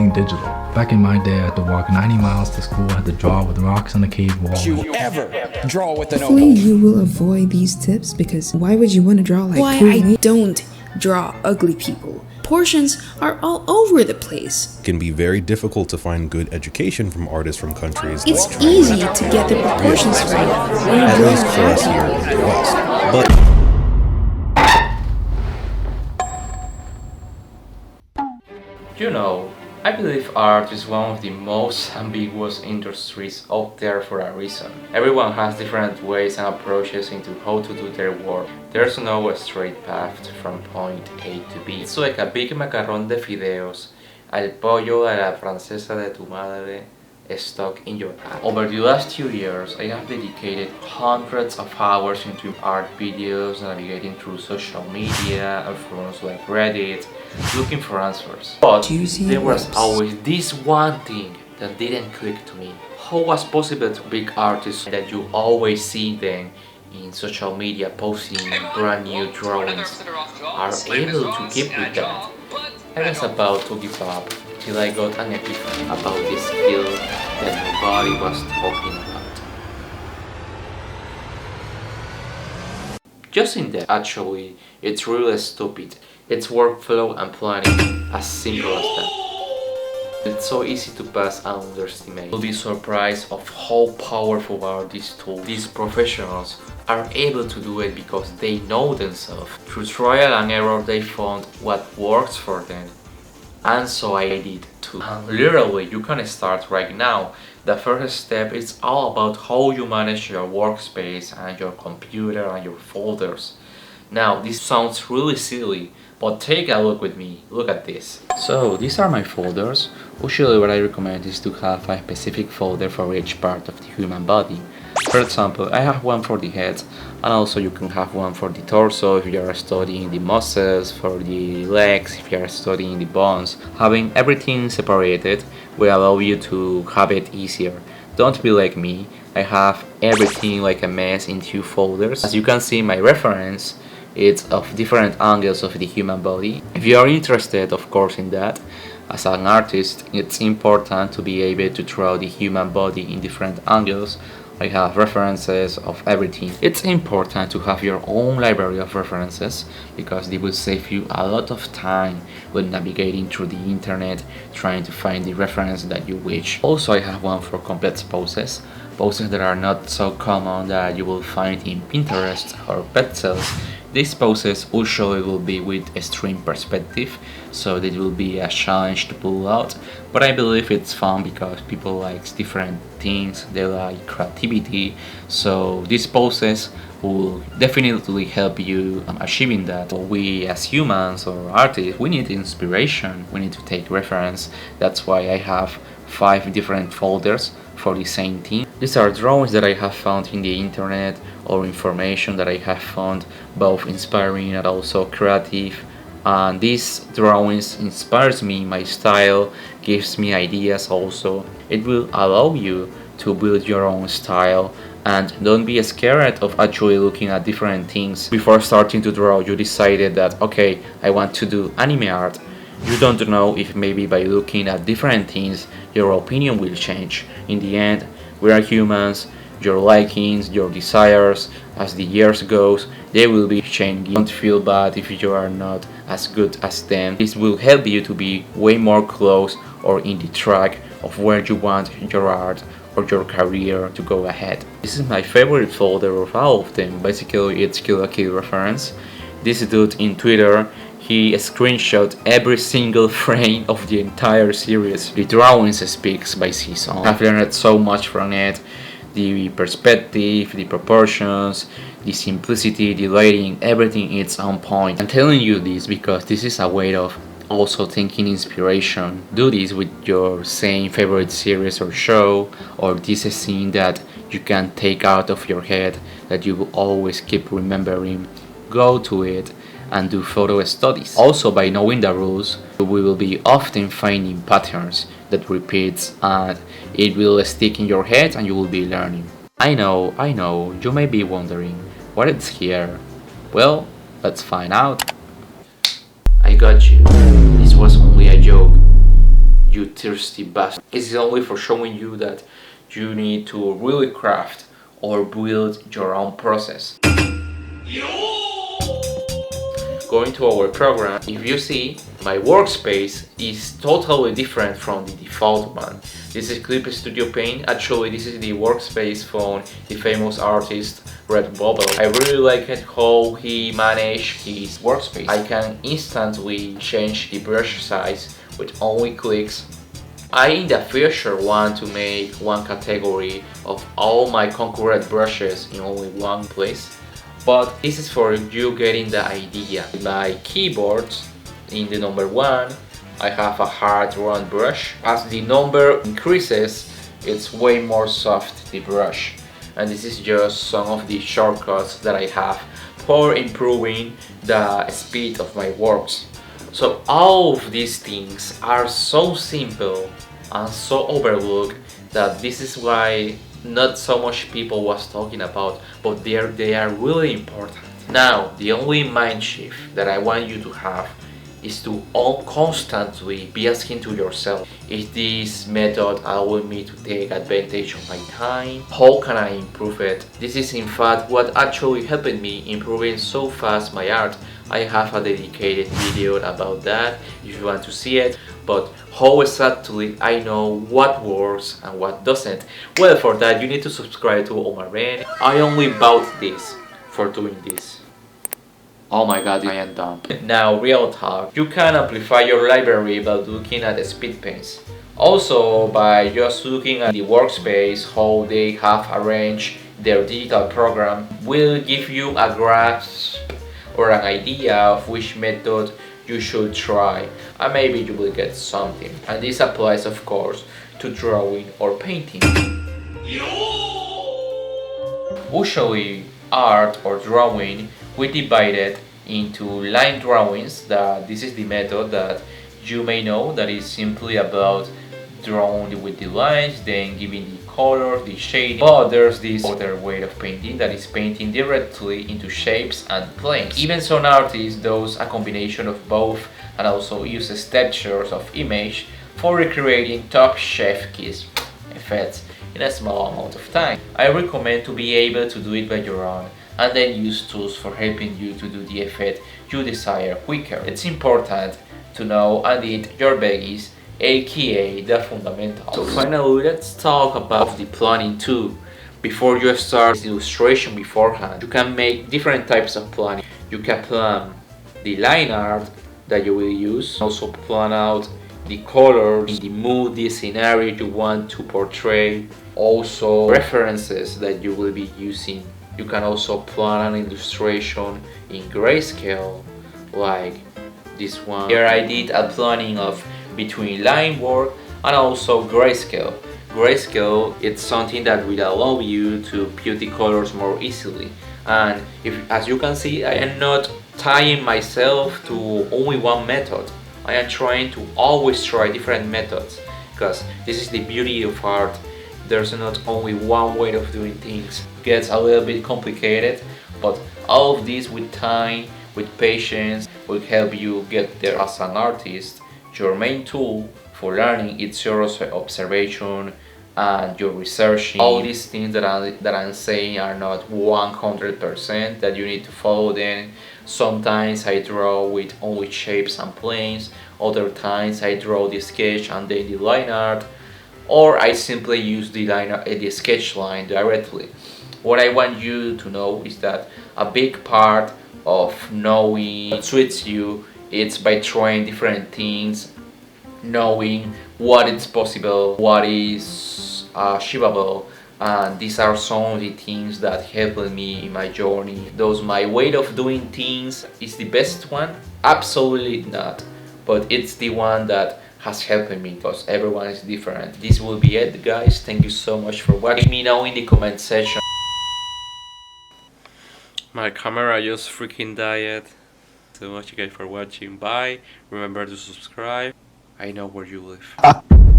everything digital. Back in my day, I had to walk 90 miles to school, I had to draw with rocks on the cave wall. You ever draw with an Hopefully oval? you will avoid these tips, because why would you want to draw like Koolen? I don't draw ugly people. Portions are all over the place. It can be very difficult to find good education from artists from countries. It's easy to get the proportions right. At least for us here in the West. But you know, I believe art is one of the most ambiguous industries out there for a reason. Everyone has different ways and approaches into how to do their work. There's no straight path from point A to B. It's like a big macarrón de fideos, al pollo a la francesa de tu madre, stuck in your app. Over the last 2 years, I have dedicated hundreds of hours into art videos, navigating through social media and forums like Reddit, looking for answers. But there was always this one thing that didn't click to me. How was possible to big artists that you always see them in social media posting brand new drawings are able to keep with that? I was about to give up till I got an epiphany about this skill that nobody was talking about. Just in that, actually, it's really stupid. It's workflow and planning, as simple as that. It's so easy to pass and underestimate. You'll be surprised of how powerful are these tools. These professionals are able to do it because they know themselves. Through trial and error, they found what works for them. And so I did too. Literally, you can start right now. The first step is all about how you manage your workspace and your computer and your folders. Now, this sounds really silly, but take a look with me. Look at this. So, these are my folders. Usually what I recommend is to have a specific folder for each part of the human body. For example, I have one for the head, and also you can have one for the torso if you are studying the muscles, for the legs if you are studying the bones. Having everything separated will allow you to have it easier. Don't be like me. I have everything like a mess in 2 folders. As you can see, my reference is of different angles of the human body. If you are interested, of course, in that, as an artist, it's important to be able to draw the human body in different angles. I have references of everything. It's important to have your own library of references because they will save you a lot of time when navigating through the internet trying to find the reference that you wish. Also, I have one for complex poses that are not so common that you will find in Pinterest or Petzels. These poses usually will be with extreme perspective, so it will be a challenge to pull out, but I believe it's fun because people like different things, they like creativity, so these poses will definitely help you achieving that. We as humans or artists, we need inspiration, we need to take reference. That's why I have 5 different folders for the same thing. These are drawings that I have found in the internet or information that I have found both inspiring and also creative, and these drawings inspires me, my style, gives me ideas also. It will allow you to build your own style, and don't be scared of actually looking at different things. Before starting to draw, you decided that okay, I want to do anime art. You don't know if maybe by looking at different things your opinion will change. In the end, we are humans. Your likings, your desires, as the years goes, they will be changing. Don't feel bad if you are not as good as them. This will help you to be way more close or in the track of where you want your art or your career to go ahead. This is my favorite folder of all of them. Basically, it's Kill la Kill reference. This dude in Twitter, he screenshot every single frame of the entire series. The drawings speaks by his own. I've learned so much from it. The perspective, the proportions, the simplicity, the lighting, everything is on point. I'm telling you this because this is a way of also taking inspiration. Do this with your same favorite series or show, or this is a scene that you can take out of your head that you will always keep remembering. Go to it and do photo studies. Also, by knowing the rules, we will be often finding patterns that repeats, and it will stick in your head and you will be learning. I know, you may be wondering, what is here? Well, let's find out. I got you. This was only a joke. You thirsty bastard. It's only for showing you that you need to really craft or build your own process. Going to our program, if you see, my workspace is totally different from the default one. This is Clip Studio Paint. Actually, this is the workspace from the famous artist Redbubble. I really like it how he managed his workspace. I can instantly change the brush size with only clicks. I in the future want to make one category of all my concurrent brushes in only one place. But this is for you getting the idea. My keyboards, in the number 1, I have a hard round brush. As the number increases, it's way more soft, the brush. And this is just some of the shortcuts that I have for improving the speed of my works. So all of these things are so simple and so overlooked that this is why not so much people was talking about, but they are really important. Now, the only mind shift that I want you to have is to constantly be asking to yourself, is this method allowing me to take advantage of my time? How can I improve it? This is in fact what actually helped me improving so fast my art. I have a dedicated video about that if you want to see it, but how exactly I know what works and what doesn't? Well, for that you need to subscribe to Omar Ben. I only bought this for doing this. Oh my god, I am dumb. Now, real talk. You can amplify your library by looking at the speed paints. Also, by just looking at the workspace, how they have arranged their digital program will give you a grasp or an idea of which method you should try, and maybe you will get something. And this applies, of course, to drawing or painting. Usually, art or drawing, we divide it into line drawings. That this is the method that you may know, that is simply about drawing with the lines, then giving the color, the shading. But there's this other way of painting, that is painting directly into shapes and planes. Even some artists does a combination of both and also uses textures of image for recreating top chef kiss effects in a small amount of time. I recommend to be able to do it by your own, and then use tools for helping you to do the effect you desire quicker. It's important to know and eat your veggies, aka the fundamentals. So finally, let's talk about the planning too. Before you start the illustration beforehand, you can make different types of planning. You can plan the line art that you will use, also plan out the colors, the mood, the scenario you want to portray, also references that you will be using. You can also plan an illustration in grayscale, like this one. Here I did a planning of between line work and also grayscale. Grayscale, it's something that will allow you to put the colors more easily. And as you can see, I am not tying myself to only one method. I am trying to always try different methods, because this is the beauty of art. There's not only one way of doing things. It gets a little bit complicated, but all of this with time, with patience, will help you get there as an artist. Your main tool for learning is your observation and your researching. All these things that I'm saying are not 100% that you need to follow them. Sometimes I draw with only shapes and planes, other times I draw the sketch and then the line art, or I simply use the sketch line directly. What I want you to know is that a big part of knowing what suits you, it's by trying different things, knowing what is possible, what is achievable, and these are some of the things that helped me in my journey. Does my way of doing things is the best one? Absolutely not, but it's the one that has helped me, because everyone is different. This will be it, guys. Thank you so much for watching. Let me know in the comment section. My camera just freaking died. So much, you guys, for watching. Bye. Remember to subscribe. I know where you live.